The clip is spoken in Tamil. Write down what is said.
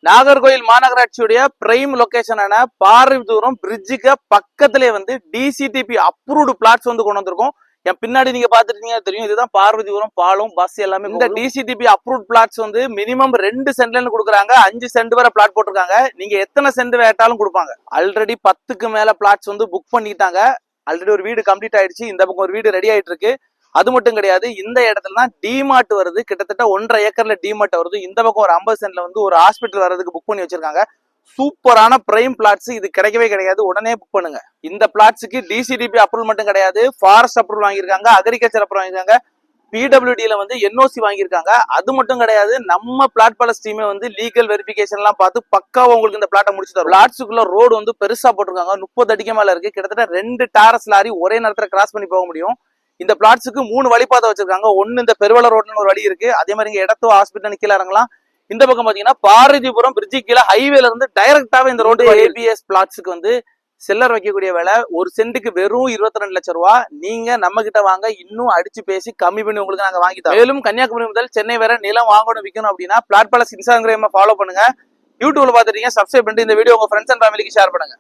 நாகர்கோயில் மாநகராட்சியுடைய பிரைம் லொகேஷனான பார்வதிபுரம் பிரிட்ஜுக்கு பக்கத்திலே வந்து டிசிடிபி அப்ரூவ்டு பிளாட்ஸ் வந்து கொண்டு வந்திருக்கோம். என் பின்னாடி நீங்க பாத்துட்டீங்க தெரியும், இதுதான் பார்வதிபுரம் பாலம் பஸ் எல்லாமே. இந்த டிசிடிபி அப்ரூவ்ட் பிளாட்ஸ் வந்து மினிமம் 2 சென்ட்ல கொடுக்குறாங்க. 5 சென்ட் வரை பிளாட் போட்டிருக்காங்க. நீங்க எத்தனை சென்ட் வேட்டாலும் கொடுப்பாங்க. ஆல்ரெடி 10க்கு மேல பிளாட்ஸ் வந்து புக் பண்ணிட்டாங்க. ஆல்ரெடி ஒரு வீடு கம்ப்ளீட் ஆயிடுச்சு. இந்த பக்கம் ஒரு வீடு ரெடி ஆயிட்டு இருக்கு. அது மட்டும் கிடையாது, இந்த இடத்துல தான் டிமார்ட் வருது. கிட்டத்தட்ட 1.5 ஏக்கர்ல டிமார்ட் வருது. இந்த பக்கம் ஒரு 50 சென்ட்ல வந்து ஒரு ஹாஸ்பிட்டல் வர்றதுக்கு புக் பண்ணி வச்சிருக்காங்க. சூப்பரான பிரைம் பிளாட்ஸ். இது கிடைக்கவே கிடையாது. உடனே புக் பண்ணுங்க. இந்த பிளாட்ஸுக்கு டிசிடிபி அப்ரூவல் மட்டும் கிடையாது, ஃபாரஸ்ட் அப்ரூவல் வாங்கியிருக்காங்க, அக்ரிகல்ச்சர் அப்ரூவல் வாங்கியிருக்காங்க, பிடபிள்யூடில வந்து என்ஓசி வாங்கியிருக்காங்க. அது மட்டும் கிடையாது, நம்ம பிளாட் பாலஸ் டீமே வந்து லீகல் வெரிஃபிகேஷன் எல்லாம் பார்த்து பக்காவா உங்களுக்கு இந்த பிளாட்டை முடிச்சு தரும். பிளாட்ஸுக்குள்ள ரோடு வந்து பெருசா போட்டிருக்காங்க. 30 அடிக்கு மேல இருக்கு. கிட்டத்தட்ட 2 டாரஸ் லாரி ஒரே நேரத்துல கிராஸ் பண்ணி போக முடியும். இந்த பிளாட்ஸுக்கு 3 வழிபாதை வச்சிருக்காங்க. ஒன்னு இந்த பெருவள ரோட்னு ஒரு வழி இருக்கு. அதே மாதிரி இங்க இடத்தோ ஹாஸ்பிட்டல் கீழே இறங்கலாம். இந்த பக்கம் பாத்தீங்கன்னா பார்வதிபுரம் பிரிட்ஜு கீழே ஹைவேல இருந்து டைரக்டாவே இந்த ரோடு ஏபிஎஸ் பிளாட்ஸுக்கு வந்து செல்லர் வைக்கக்கூடிய வேலை. ஒரு சென்ட்டுக்கு வெறும் 22 லட்சம் ரூபாய். நீங்க நம்ம கிட்ட வாங்க, இன்னும் அடிச்சு பேசி கம்மி பண்ணி உங்களுக்கு நாங்க வாங்கி தரோம். மேலும் கன்னியாகுமரி முதல் சென்னை வரை நிலம் வாங்கணும் விற்கணும் அப்படின்னா பிளாட் பாலஸ் இன்ஸ்டாகிராம் ஃபாலோ பண்ணுங்க. யூடியூப்ல பாத்துட்டீங்க, சப்ஸ்கிரைப் பண்ணிட்டு இந்த வீடியோ உங்க ஃப்ரெண்ட்ஸ் அண்ட் ஃபேமிலிக்கு ஷேர் பண்ணுங்க.